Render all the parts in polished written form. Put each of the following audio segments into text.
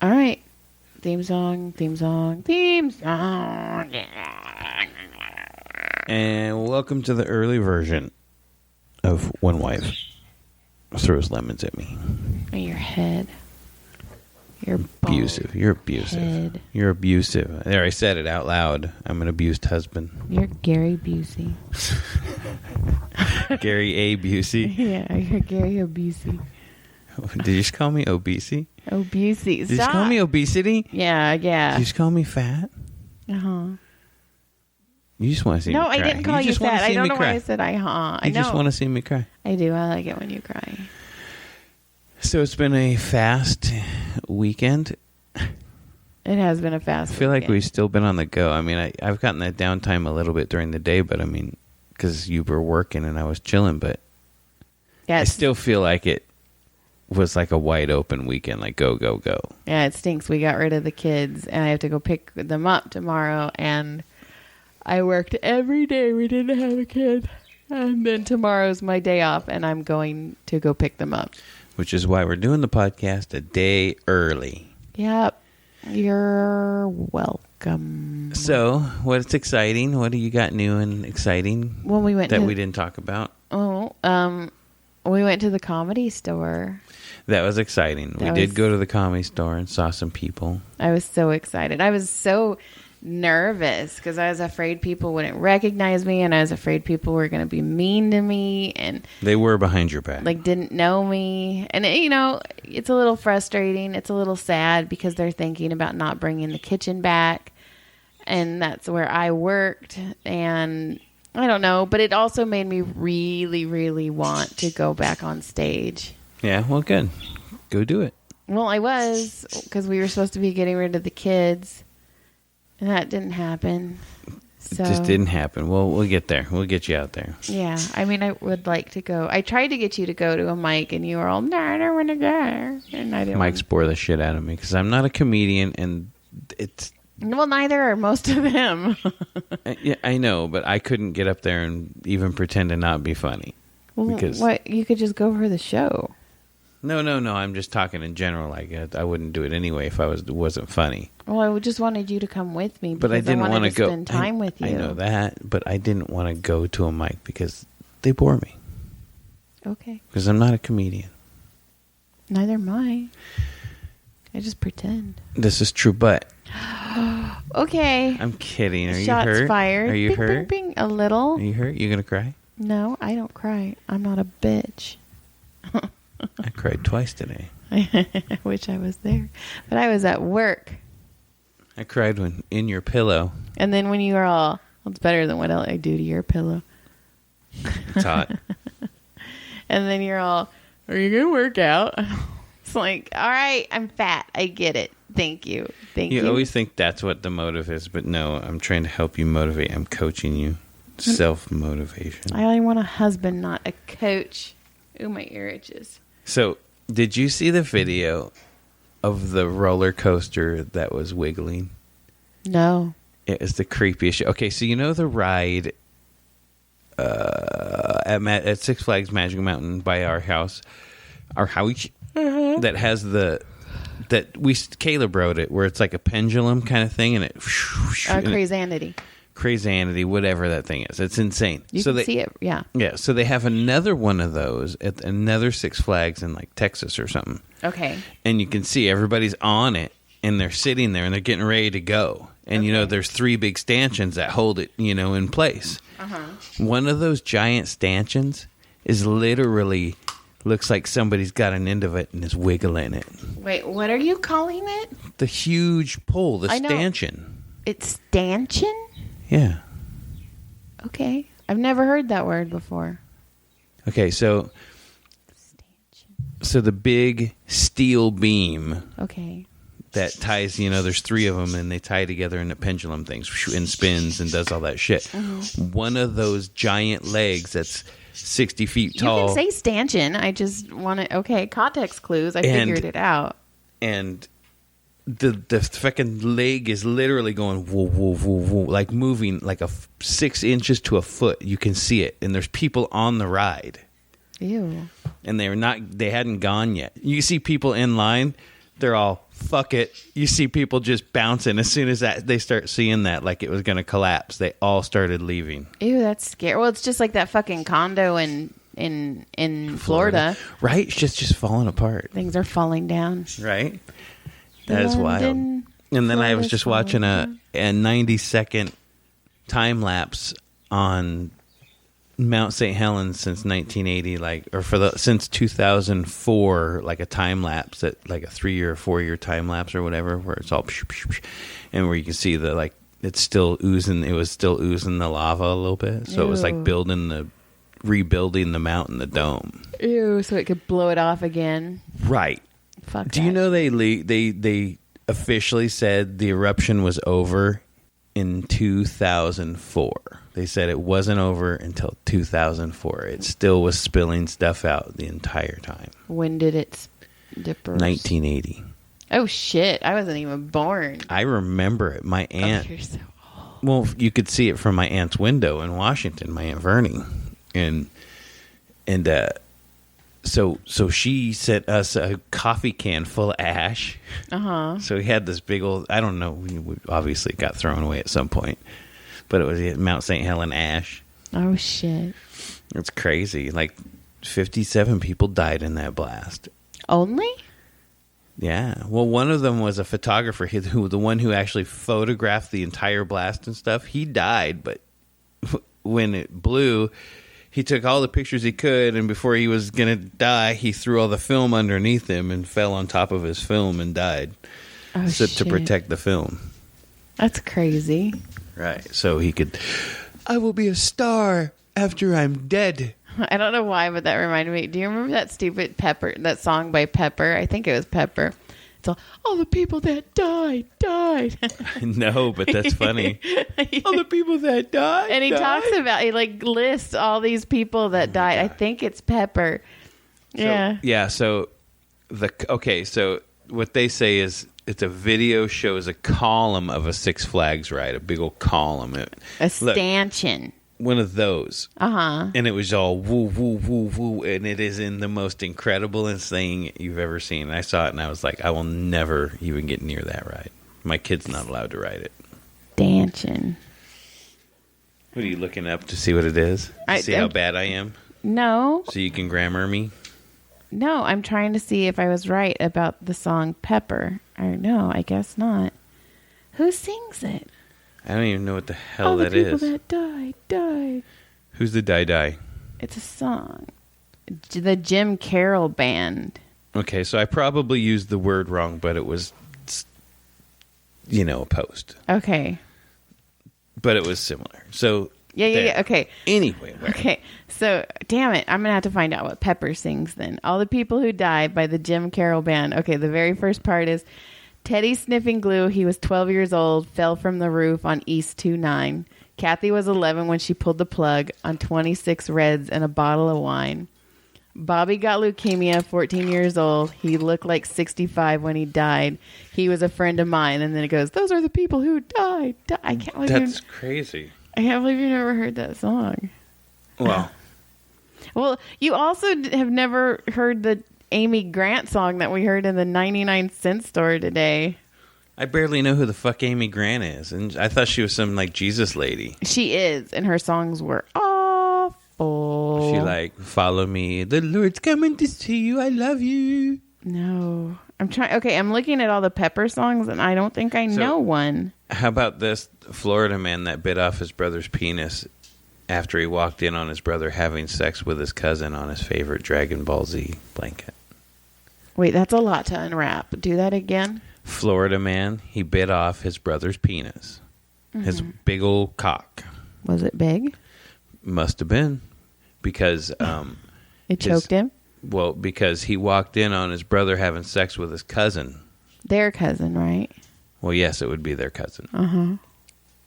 All right. Theme song. And welcome to the early version of One Wife Throws Lemons at Me. Your head. You're abusive. You're abusive. Head. You're abusive. There, I said it out loud. I'm an abused husband. You're Gary Busey. Gary A. Busey? Yeah, you're Gary Busey. Did you just call me obesity? Obesity. Did you just call me obesity? Yeah. Did you just call me fat? Uh-huh. You just want to see me cry. No, I didn't call you fat. I don't know why I said I You just want to see me cry. I do. I like it when you cry. So it's been a fast weekend. It has been a fast I feel weekend. like we've still been on the go. I mean, I've gotten that downtime a little bit during the day, but I mean, because you were working and I was chilling, but I still feel like it was like a wide open weekend, like go, go, go. Yeah, it stinks. We got rid of the kids, and I have to go pick them up tomorrow, and I worked every day we didn't have a kid. And then tomorrow's my day off, and I'm going to go pick them up. Which is why we're doing the podcast a day early. Yep. You're welcome. So, what's exciting? What do you got new and exciting we didn't talk about? We went to the Comedy Store. That was exciting. We did go to the Comedy Store and saw some people. I was so excited. I was so nervous because I was afraid people wouldn't recognize me, and I was afraid people were going to be mean to me, and they were behind your back, like didn't know me. And it's a little frustrating. It's a little sad because they're thinking about not bringing the kitchen back, and that's where I worked. And I don't know, but it also made me really, really want to go back on stage. Yeah, well, good. Go do it. Well, I was, because we were supposed to be getting rid of the kids. And that didn't happen. So, it just didn't happen. Well, we'll get there. We'll get you out there. Yeah. I mean, I would like to go. I tried to get you to go to a mic, and you were all, no, I don't want to go. And I didn't. Mike's bore the shit out of me because I'm not a comedian, and it's... Well, neither are most of them. Yeah, I know, but I couldn't get up there and even pretend to not be funny. Well, because you could just go for the show. No. I'm just talking in general. Like I wouldn't do it anyway if it wasn't funny. Well, I just wanted you to come with me, but I didn't want to go spend time with you. I know that, but I didn't want to go to a mic because they bore me. Okay. Because I'm not a comedian. Neither am I. I just pretend. This is true, but okay. I'm kidding. Are Shots you hurt? Fired. Are you bing, hurt? Bing, bing. A little. Are you hurt? You gonna cry? No, I don't cry. I'm not a bitch. I cried twice today. I wish I was there, but I was at work. I cried when in your pillow. And then when you were all, well, it's better than what I do to your pillow. It's hot. And then you're all, are you going to work out? It's like, all right, I'm fat. I get it. Thank you. Thank you. You always think that's what the motive is, but no, I'm trying to help you motivate. I'm coaching you. Self-motivation. I only want a husband, not a coach. Ooh, my ear itches. So, did you see the video of the roller coaster that was wiggling? No. It was the creepiest shit. Okay, so you know the ride at Six Flags Magic Mountain by our house, that has Caleb rode it, where it's like a pendulum kind of thing, and it Crazanity, whatever that thing is. It's insane. You can see it, yeah. Yeah, so they have another one of those at another Six Flags in like Texas or something. Okay. And you can see everybody's on it, and they're sitting there, and they're getting ready to go. And, there's 3 big stanchions that hold it, in place. Uh-huh. One of those giant stanchions is literally, looks like somebody's got an end of it and is wiggling it. Wait, what are you calling it? The huge pole, the stanchion. It's stanchion? Yeah. Okay. I've never heard that word before. Okay, so the big steel beam. Okay. That ties, there's 3 of them, and they tie together in a pendulum thing and spins and does all that shit. Mm-hmm. One of those giant legs that's 60 feet tall. You can say stanchion. I just want to, context clues. I figured it out. And the fucking leg is literally going woo, woo, woo, woo, like moving like 6 inches to a foot. You can see it, and there's people on the ride. Ew. And they hadn't gone yet. You see people in line, they're all fuck it. You see people just bouncing. As soon as they start seeing that, like it was going to collapse, they all started leaving. Ew, that's scary. Well, it's just like that fucking condo in Florida. Right? It's just falling apart. Things are falling down. Right? That is wild. And then I was just watching a 90-second time lapse on Mount St. Helens since 1980, since 2004, like a time lapse, like a 3 year or 4 year time lapse or whatever, where it's all and where you can see it's still oozing. It was still oozing the lava a little bit, so It was like rebuilding the mountain, the dome. Ew! So it could blow it off again. Right. Fuck. Do you know they officially said the eruption was over in 2004? They said it wasn't over until 2004. It still was spilling stuff out the entire time. When did it disperse? 1980. Oh, shit. I wasn't even born. I remember it. My aunt... Oh, you're so old. Well, you could see it from my aunt's window in Washington, my Aunt Vernie. So she sent us a coffee can full of ash. Uh-huh. So we had this big old... I don't know. We obviously got thrown away at some point. But it was Mount St. Helen ash. Oh, shit. It's crazy. Like, 57 people died in that blast. Only? Yeah. Well, one of them was a photographer, the one who actually photographed the entire blast and stuff. He died, but when it blew, he took all the pictures he could, and before he was going to die, he threw all the film underneath him and fell on top of his film and died. Oh, shit. To protect the film. That's crazy. Right. So he could... I will be a star after I'm dead. I don't know why, but that reminded me. Do you remember that stupid Pepper, that song by Pepper? I think it was Pepper. It's all the people that died. No, but that's funny. All the people that died. And he talks about, he like lists all these people that died. God. I think it's Pepper. So what they say is it's a video shows a column of a Six Flags ride, a big old column. A stanchion. One of those. Uh-huh. And it was all woo, woo, woo, woo. And it is in the most incredible thing you've ever seen. And I saw it and I was like, I will never even get near that ride. My kid's not allowed to ride it. Stanchion. What are you looking up to see what it is? See how bad I am? No. So you can grammar me? No, I'm trying to see if I was right about the song Pepper. Or no, I guess not. Who sings it? I don't even know what the hell that is. All the people that died. Who's the Die? It's a song. The Jim Carroll Band. Okay, so I probably used the word wrong, but it was, a post. Okay. But it was similar. So... Yeah. Okay. Anyway. Okay. So, damn it. I'm going to have to find out what Pepper sings then. All the People Who Died by the Jim Carroll Band. Okay, the very first part is... Teddy sniffing glue. He was 12 years old, fell from the roof on East 29. Kathy was 11 when she pulled the plug on 26 Reds and a bottle of wine. Bobby got leukemia, 14 years old. He looked like 65 when he died. He was a friend of mine. And then it goes, those are the people who died. I can't believe That's crazy. I can't believe you never heard that song. Well. Well, you also have never heard the Amy Grant song that we heard in the 99-cent store today. I barely know who the fuck Amy Grant is. And I thought she was some, Jesus lady. She is. And her songs were awful. She follow me. The Lord's coming to see you. I love you. No. I'm trying. Okay, I'm looking at all the Pepper songs, and I don't think I know one. How about this Florida man that bit off his brother's penis after he walked in on his brother having sex with his cousin on his favorite Dragon Ball Z blanket? Wait, that's a lot to unwrap. Do that again. Florida man, he bit off his brother's penis. Mm-hmm. His big old cock. Was it big? Must have been. Because... it choked him? Well, because he walked in on his brother having sex with his cousin. Their cousin, right? Well, yes, it would be their cousin. Uh-huh.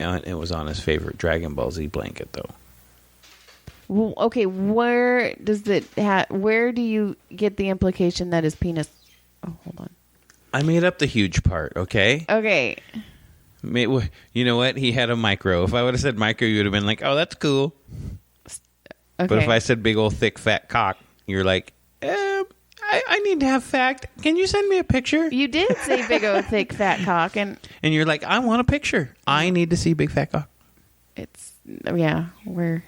And it was on his favorite Dragon Ball Z blanket, though. Well, okay, where do you get the implication that his penis... Oh, hold on. I made up the huge part, okay? Okay. You know what? He had a micro. If I would have said micro, you would have been like, oh, that's cool. Okay. But if I said big old thick fat cock, you're like, I I need to have fact. Can you send me a picture? You did say big old thick fat cock, and you're like, I want a picture. I need to see big fat cock. We're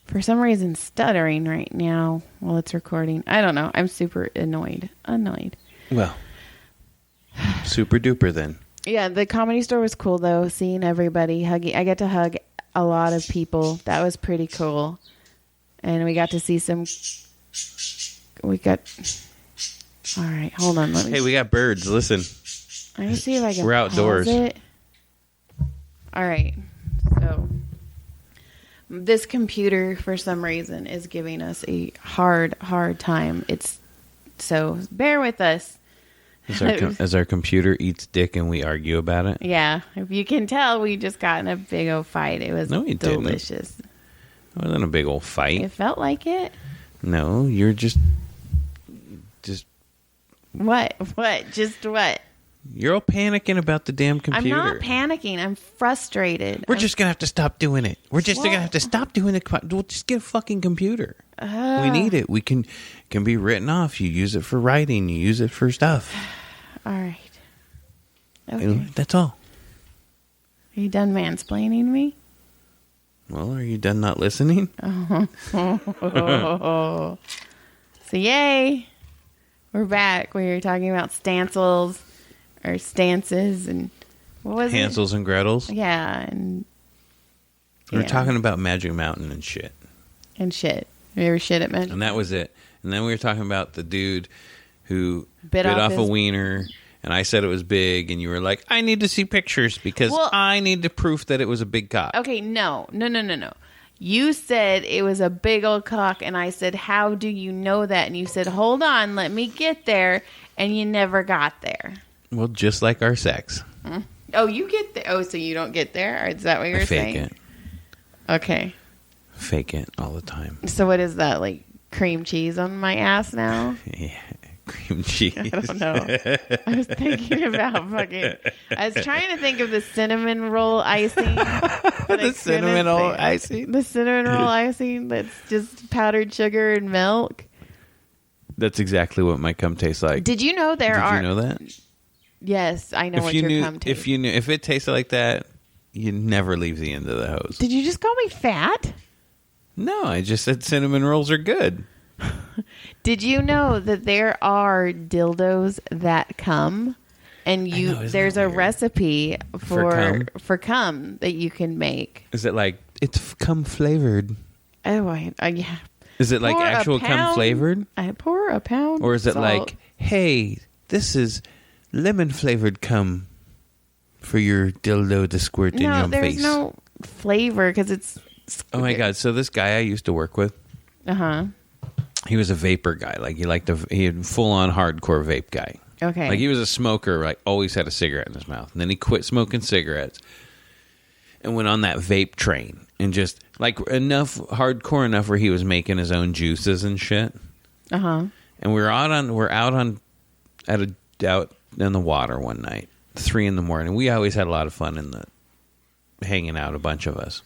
for some reason stuttering right now while it's recording. I don't know. I'm super annoyed. Well, super duper then. Yeah, the Comedy Store was cool though. Seeing everybody hugging. I got to hug a lot of people. That was pretty cool. And we got to see some. All right, hold on. Hey, we got birds. Listen. Let me see if I can. We're outdoors. Pause it. All right. So this computer, for some reason, is giving us a hard time. So bear with us. As our computer eats dick and we argue about it. Yeah, if you can tell, we just got in a big old fight. It was delicious. Didn't. It wasn't a big old fight. It felt like it. No, you're just. What? Just what? You're all panicking about the damn computer. I'm not panicking. I'm frustrated. We're just going to have to stop doing it. We're just going to have to stop doing it. We'll just get a fucking computer. We need it. It can be written off. You use it for writing. You use it for stuff. All right. Okay. And that's all. Are you done mansplaining me? Well, are you done not listening? So yay. We're back. We were talking about stances and what was Hansels it? and Gretels. Yeah, and we were talking about Magic Mountain and shit. And shit. You ever shit at Magic? And that was it. And then we were talking about the dude who bit off a wiener, and I said it was big, and you were like, I need to see pictures because I need the proof that it was a big cock. Okay, no. You said it was a big old cock, and I said, how do you know that? And you said, hold on, let me get there, and you never got there. Well, just like our sex. Oh, you get there. Oh, so you don't get there? Or is that what you're saying? Fake it. Okay. Fake it all the time. So what is that, like cream cheese on my ass now? Yeah, cream cheese. I don't know. I was thinking about I was trying to think of the cinnamon roll icing. The cinnamon roll icing? The cinnamon roll icing that's just powdered sugar and milk. That's exactly what my cum tastes like. Did you know Did you know that? Yes, I know what your cum tastes. If it tasted like that, you never leave the end of the hose. Did you just call me fat? No, I just said cinnamon rolls are good. Did you know that there are dildos that come, and there's a recipe for cum that you can make? Is it like it's cum flavored? Oh, yeah. Is it like actual cum flavored? I pour a pound. Or is it salt. like, hey, this is lemon flavored cum for your dildo to squirt in your face? No, there's no flavor because it's. Oh my god! So this guy I used to work with, he was a vapor guy. Like he had full on hardcore vape guy. Okay. Like he was a smoker. Like always had a cigarette in his mouth, and then he quit smoking cigarettes and went on that vape train, and just like hardcore enough where he was making his own juices and shit. And we're out in the water one night, 3 a.m. We always had a lot of fun hanging out, a bunch of us.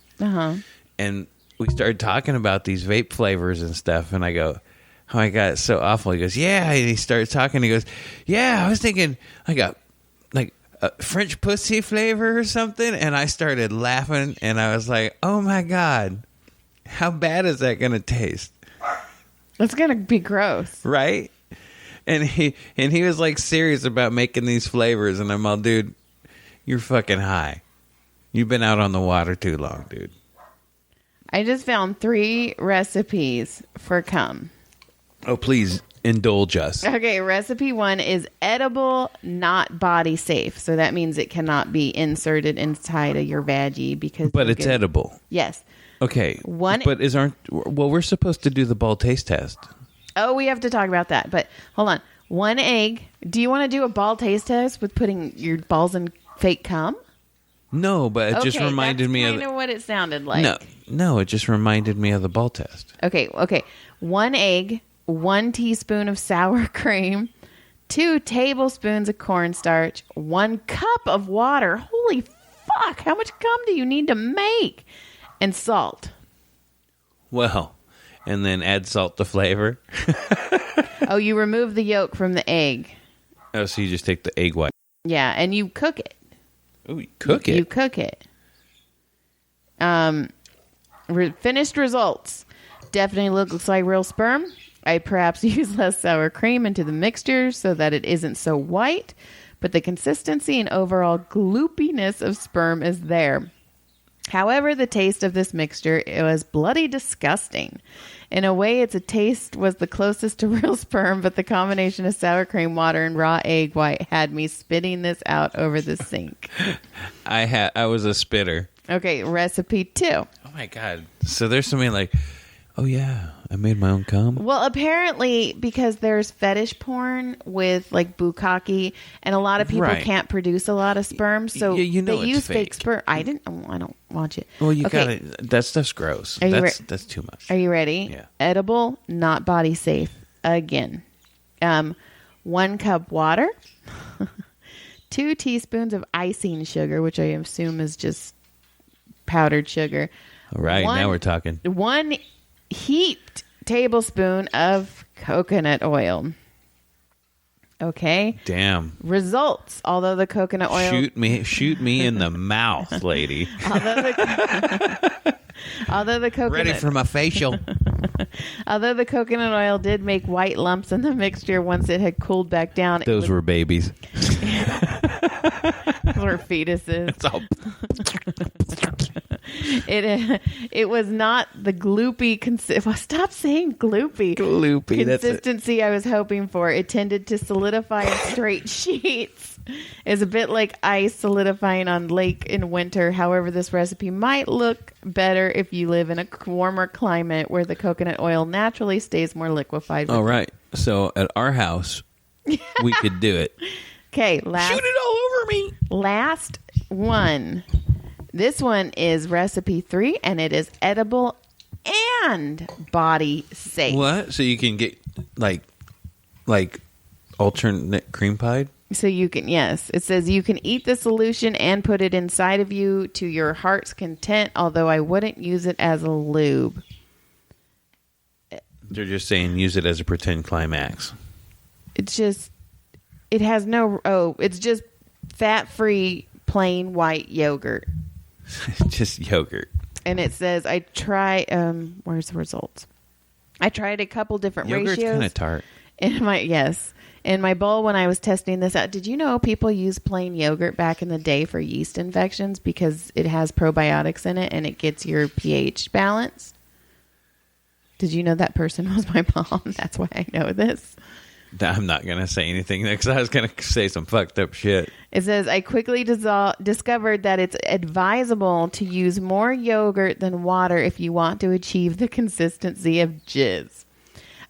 And we started talking about these vape flavors and stuff, and I go, oh my god, it's so awful. He goes, yeah. And he started talking. He goes, yeah, I was thinking I got like a French pussy flavor or something. And I started laughing, and I was like, oh my god, how bad is that going to taste? It's going to be gross. Right? And he was like serious about making these flavors, and I'm all, dude, you're fucking high. You've been out on the water too long, dude. I just found 3 recipes for cum. Oh, please indulge us. Okay, recipe 1 is edible, not body safe. So that means it cannot be inserted inside of your vaggie But it's edible. Yes. Okay. We're supposed to do the ball taste test. Oh, we have to talk about that. But hold on. 1 egg. Do you want to do a ball taste test with putting your balls in fake cum? No, but it just reminded me of... That's kind of what it sounded like. No, it just reminded me of the ball test. Okay. 1 egg, 1 teaspoon of sour cream, 2 tablespoons of cornstarch, 1 cup of water. Holy fuck, how much cum do you need to make? And salt. Well, and then add salt to flavor. Oh, you remove the yolk from the egg. Oh, so you just take the egg white. Yeah, and you cook it. Oh, you cook it? You cook it. Finished results. Definitely looks like real sperm. I perhaps use less sour cream into the mixture so that it isn't so white, but the consistency and overall gloopiness of sperm is there. However, the taste of this mixture, it was bloody disgusting. In a way, its taste was the closest to real sperm, but the combination of sour cream, water, and raw egg white had me spitting this out over the sink. I was a spitter. Okay, recipe 2. Oh my God. So there's somebody like, oh yeah, I made my own cum. Well, apparently, because there's fetish porn with like bukkake, and a lot of people can't produce a lot of sperm, so they use fake sperm. I don't watch it. Well, you gotta. That stuff's gross. That's too much. Are you ready? Yeah. Edible, not body safe. Again, 1 cup water, 2 teaspoons of icing sugar, which I assume is just powdered sugar. All right, now we're talking. 1 heaped tablespoon of coconut oil. Okay. Damn. Results. Although the coconut oil. Shoot me in the mouth, lady. Although the coconut. Ready for my facial. Although the coconut oil did make white lumps in the mixture once it had cooled back down. Those were babies. Those were fetuses. It's all. It was not the gloopy stop saying gloopy consistency I was hoping for. It tended to solidify in straight sheets. It's a bit like ice solidifying on lake in winter. However, this recipe might look better if you live in a warmer climate where the coconut oil naturally stays more liquefied. All right. So at our house, we could do it. Okay, shoot it all over me. Last one. This one is recipe 3, and it is edible and body safe. What? So you can get like alternate cream pie? So you can, yes. It says you can eat the solution and put it inside of you to your heart's content, although I wouldn't use it as a lube. They're just saying use it as a pretend climax. It's just, it has no, it's just fat-free, plain white yogurt. Just yogurt. And it says, where's the results? I tried a couple different Yogurt's ratios. kind of tart. In my bowl when I was testing this out. Did you know people use plain yogurt back in the day for yeast infections because it has probiotics in it and it gets your pH balanced? Did you know that person was my mom? That's why I know this. I'm not going to say anything because I was going to say some fucked up shit. It says, I quickly discovered that it's advisable to use more yogurt than water if you want to achieve the consistency of jizz.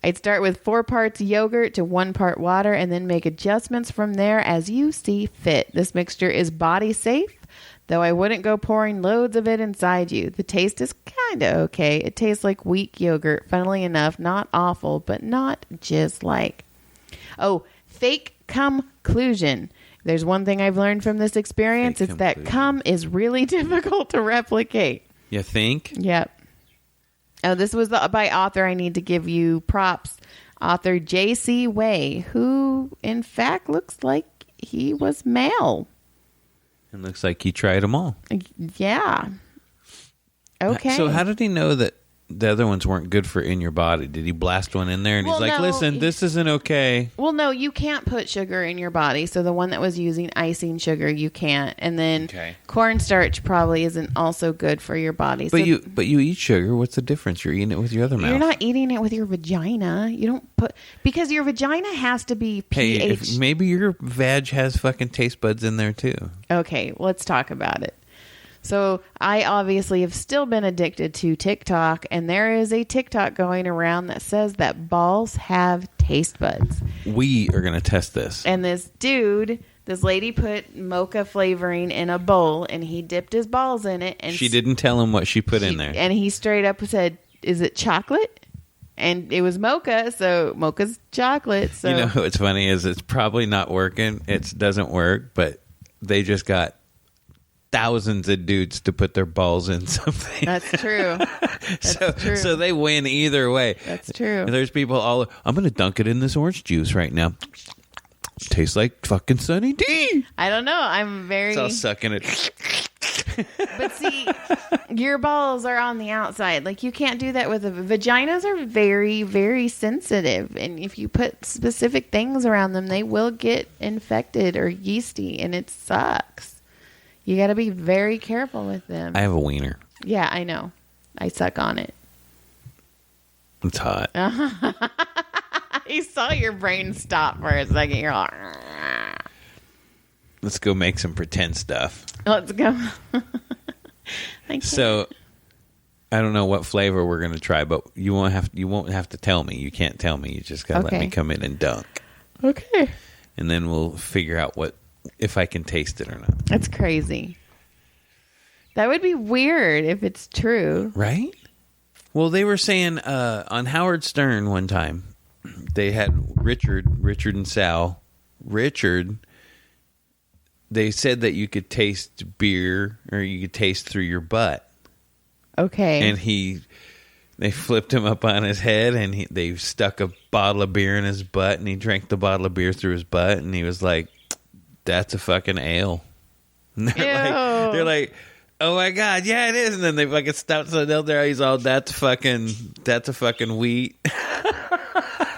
I'd start with 4 parts yogurt to 1 part water and then make adjustments from there as you see fit. This mixture is body safe, though I wouldn't go pouring loads of it inside you. The taste is kind of okay. It tastes like weak yogurt. Funnily enough, not awful, but not jizz-like. Oh, fake conclusion. There's one thing I've learned from this experience. It's that cum is really difficult to replicate. You think? Yep. Oh, this was by author. I need to give you props. Author J.C. Way, who in fact looks like he was male. It looks like he tried them all. Yeah. Okay. So how did he know that the other ones weren't good for in your body? Did he blast one in there and he's like, listen, this isn't okay? Well, no, you can't put sugar in your body. So the one that was using icing sugar, you can't. And then cornstarch probably isn't also good for your body. But you eat sugar. What's the difference? You're eating it with your other mouth. You're not eating it with your vagina. You don't put, because your vagina has to be pH. Hey, maybe your vag has fucking taste buds in there too. Okay, let's talk about it. So I obviously have still been addicted to TikTok, and there is a TikTok going around that says that balls have taste buds. We are going to test this. And this lady put mocha flavoring in a bowl, and he dipped his balls in it. And she didn't tell him what she put in there. And he straight up said, is it chocolate? And it was mocha, so mocha's chocolate. So. You know what's funny is it's probably not working. It doesn't work, but they just got thousands of dudes to put their balls in something. That's true. That's true. So they win either way. That's true. There's people I'm going to dunk it in this orange juice right now. Tastes like fucking Sunny D. I don't know. I'm very... It's all sucking it. But see, your balls are on the outside. Like, you can't do that with vaginas are very, very sensitive. And if you put specific things around them, they will get infected or yeasty, and it sucks. You got to be very careful with them. I have a wiener. Yeah, I know. I suck on it. It's hot. You saw your brain stop for a second. You're like, let's go make some pretend stuff. let's go. So, I don't know what flavor we're going to try, but you won't have to tell me. You can't tell me. You just got to let me come in and dunk. Okay. And then we'll figure out if I can taste it or not. That's crazy. That would be weird if it's true. Right? Well, they were saying on Howard Stern one time, they had Richard and Sal. Richard, they said that you could taste beer or you could taste through your butt. Okay. And they flipped him up on his head and they stuck a bottle of beer in his butt and he drank the bottle of beer through his butt and he was like, that's a fucking ale. They're like, oh my God, yeah, it is. And then they fucking stopped so there. He's all, that's a fucking wheat.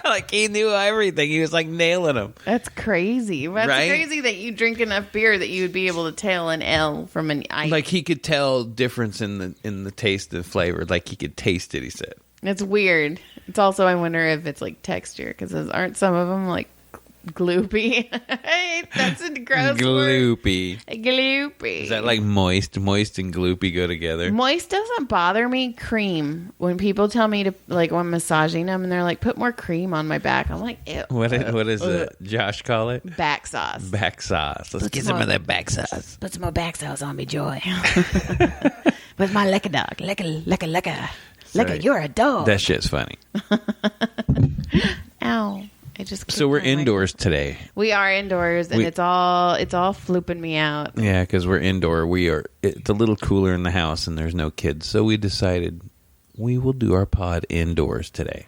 Like he knew everything. He was like nailing them. That's crazy. That's crazy that you drink enough beer that you would be able to tell an L from an I. Like he could tell difference in the taste and flavor. Like he could taste it, he said. It's weird. It's also, I wonder if it's like texture, because aren't some of them like gloopy? Hey, that's a gross gloopy. Word. Gloopy. Is that like moist? Moist and gloopy go together? Moist doesn't bother me. Cream. When people tell me to, like, when I'm massaging them and they're like, put more cream on my back, I'm like, ew. What is it? Josh call it? Back sauce. Back sauce. Let's get some of that back sauce. Put some more back sauce on me, Joy. With my lecker dog. Lecker. Lecker, you're a dog. That shit's funny. Ow. So we're indoors today. We are indoors, and it's all flooping me out. Yeah, because we're indoor. It's a little cooler in the house, and there's no kids. So we decided we will do our pod indoors today.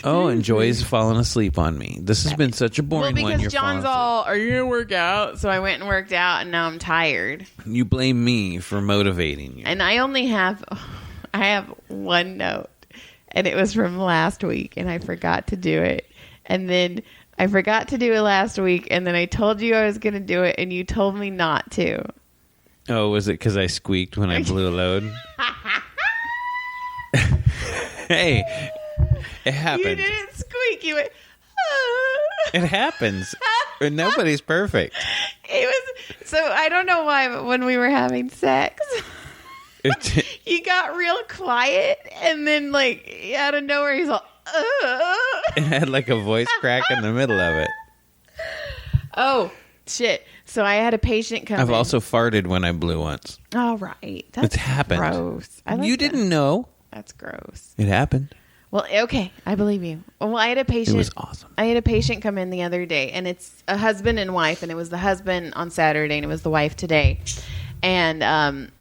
Oh, and Joy's fallen asleep on me. This has been such a boring one. Because John's all, are you going to work out? So I went and worked out, and now I'm tired. You blame me for motivating you. And I have one note. And it was from last week, and I forgot to do it. And then I forgot to do it last week, and then I told you I was going to do it, and you told me not to. Oh, was it because I squeaked when I blew a load? Hey, it happens. You didn't squeak. You went, It happens. Nobody's perfect. It was, so I don't know why, but when we were having sex... you got real quiet, and then like out of nowhere he's all it had like a voice crack in the middle of it. Oh shit. So I had a patient come I've also farted when I blew once. All right. That's happened. Gross. You didn't know. That's gross. It happened. Well, okay, I believe you. Well, I had a patient. It was awesome. I had a patient come in the other day, and it's a husband and wife, and it was the husband on Saturday and it was the wife today. And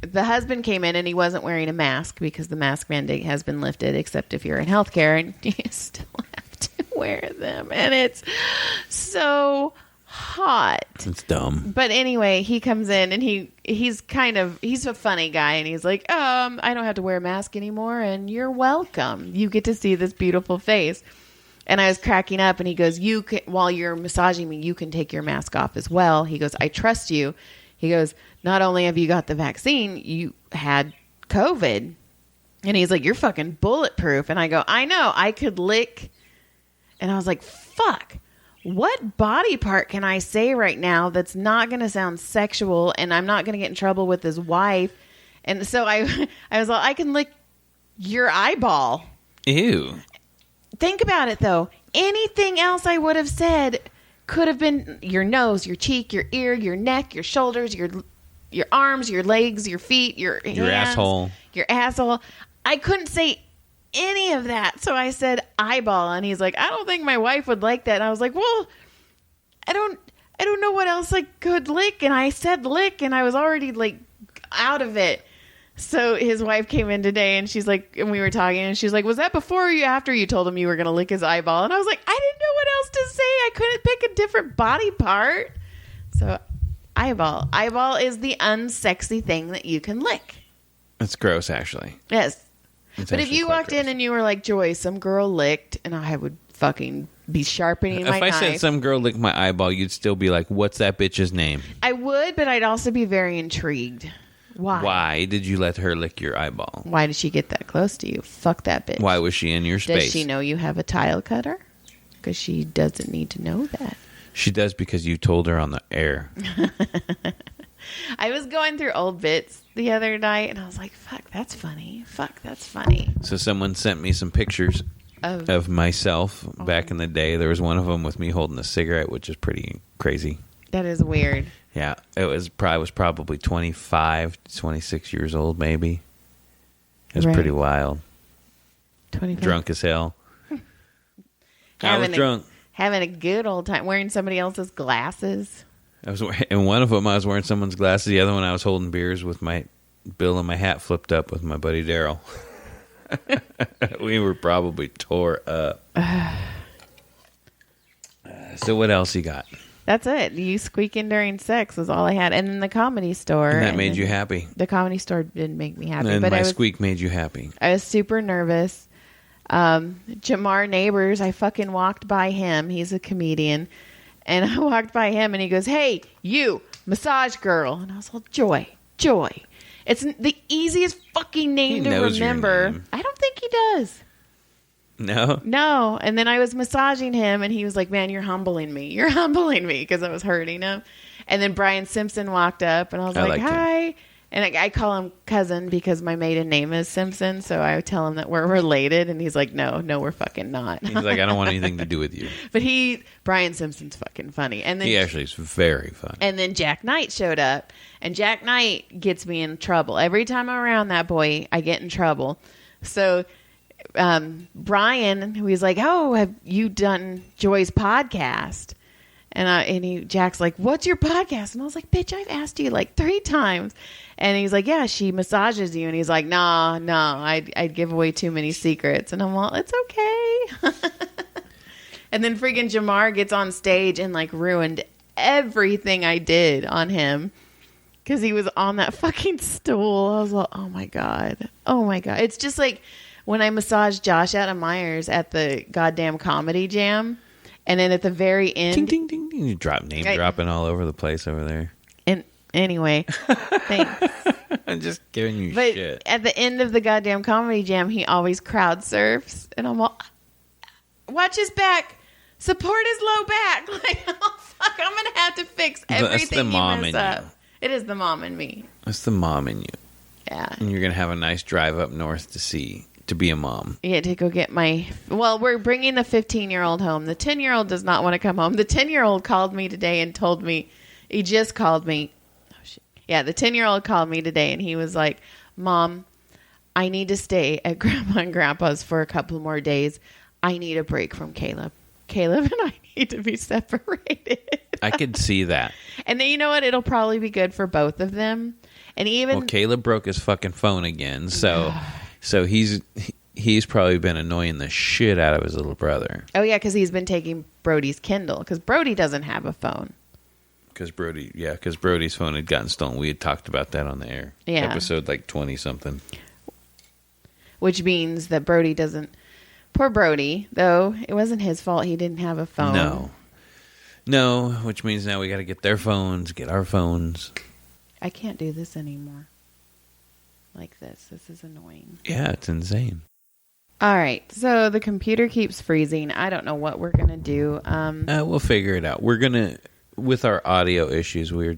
the husband came in and he wasn't wearing a mask because the mask mandate has been lifted, except if you're in healthcare, and you still have to wear them. And it's so hot. It's dumb. But anyway, he comes in and he's a funny guy, and he's like, I don't have to wear a mask anymore, and you're welcome. You get to see this beautiful face. And I was cracking up, and he goes, while you're massaging me, you can take your mask off as well. He goes, I trust you. He goes, not only have you got the vaccine, you had COVID. And he's like, you're fucking bulletproof. And I go, I know, I could lick. And I was like, fuck, what body part can I say right now that's not going to sound sexual and I'm not going to get in trouble with his wife? And so I was like, I can lick your eyeball. Ew. Think about it, though. Anything else I would have said could have been your nose, your cheek, your ear, your neck, your shoulders, your arms, your legs, your feet, your hands, your asshole. I couldn't say any of that, so I said eyeball, and he's like, I don't think my wife would like that. And I was like, well, I don't know what else I could lick, and I said lick, and I was already like out of it. So his wife came in today, and she's like, and we were talking, and she's like, was that before or after you told him you were going to lick his eyeball? And I was like, I didn't know what else to say. I couldn't pick a different body part. So eyeball. Eyeball is the unsexy thing that you can lick. It's gross, actually. Yes. It's But if you walked in and you were like, Joy, some girl licked, and I would fucking be sharpening my knife. If I said some girl licked my eyeball, you'd still be like, what's that bitch's name? I would, but I'd also be very intrigued. Why? Why did you let her lick your eyeball? Why did she get that close to you? Fuck that bitch. Why was she in your space? Does she know you have a tile cutter? Because she doesn't need to know that. She does because you told her on the air. I was going through old bits the other night, and I was like, fuck, that's funny. Fuck, that's funny. So someone sent me some pictures of myself back in the day. There was one of them with me holding a cigarette, which is pretty crazy. That is weird. Yeah, it was probably 25, 26 years old, maybe. It was pretty wild. 25. Drunk as hell. I was drunk. Having a good old time wearing somebody else's glasses. In one of them, I was wearing someone's glasses. The other one, I was holding beers with my bill and my hat flipped up with my buddy Daryl. We were probably tore up. So what else you got? That's it. You squeaking during sex was all I had. And then the Comedy Store. And that made you happy. The Comedy Store didn't make me happy. And but my squeak made you happy. I was super nervous. Jamar Neighbors, I fucking walked by him. He's a comedian. And I walked by him and he goes, hey, you, massage girl. And I was like, Joy. It's the easiest fucking name to remember. Name. I don't think he does. No. And then I was massaging him and he was like, man, you're humbling me. Because I was hurting him. And then Brian Simpson walked up and I was like, hi. Him. And I call him cousin because my maiden name is Simpson. So I tell him that we're related. And he's like, no, we're fucking not. He's like, I don't want anything to do with you. But Brian Simpson's fucking funny. And then he actually is very funny. And then Jack Knight showed up. And Jack Knight gets me in trouble. Every time I'm around that boy, I get in trouble. So Brian, who was like, oh, have you done Joy's podcast? And Jack's like, what's your podcast? And I was like, bitch, I've asked you like 3 times. And he's like, yeah, she massages you. And he's like, no, I'd give away too many secrets. And I'm all, it's okay. And then freaking Jamar gets on stage and like ruined everything I did on him because he was on that fucking stool. I was like, oh my God. It's just like when I massaged Josh Adam Myers at the goddamn Comedy Jam. And then at the very end, ding, ding, ding, ding. You dropping all over the place over there. And anyway, thanks. I'm just giving you but shit. At the end of the goddamn Comedy Jam, he always crowd surfs, and I'm all, watch his back, support his low back. Like, oh fuck, I'm gonna have to fix everything. That's the mom in up. you. It is the mom in me. That's the mom in you. Yeah. And you're gonna have a nice drive up north to be a mom. Yeah, to go get we're bringing the 15-year-old home. The 10-year-old does not want to come home. The 10-year-old called me today and told me, he just called me. Oh, shit. Yeah, the 10-year-old called me today and he was like, Mom, I need to stay at Grandma and Grandpa's for a couple more days. I need a break from Caleb. Caleb and I need to be separated. I could see that. And then you know what? It'll probably be good for both of them. And even Caleb broke his fucking phone again, so he's probably been annoying the shit out of his little brother. Oh yeah, because he's been taking Brody's Kindle because Brody doesn't have a phone. Because Brody's phone had gotten stolen. We had talked about that on the air. Yeah, episode like 20 something. Which means that Brody doesn't. Poor Brody, though it wasn't his fault. He didn't have a phone. No. Which means now we got to get their phones, get our phones. I can't do this anymore. Like this. This is annoying. Yeah, it's insane. All right. So the computer keeps freezing. I don't know what we're going to do. We'll figure it out. We're going to, with our audio issues, we'll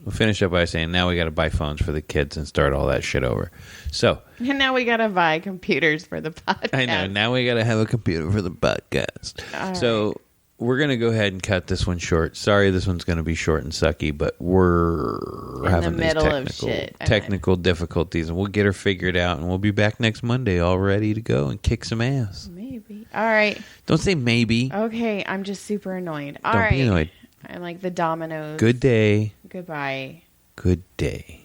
finish up by saying now we got to buy phones for the kids and start all that shit over. So. And now we got to buy computers for the podcast. I know. Now we got to have a computer for the podcast. All so. Right. We're going to go ahead and cut this one short. Sorry this one's going to be short and sucky, but we're having these technical difficulties, and we'll get her figured out, and we'll be back next Monday all ready to go and kick some ass. Maybe. All right. Don't say maybe. Okay, I'm just super annoyed. Don't be annoyed. I like the dominoes. Good day. Goodbye. Good day.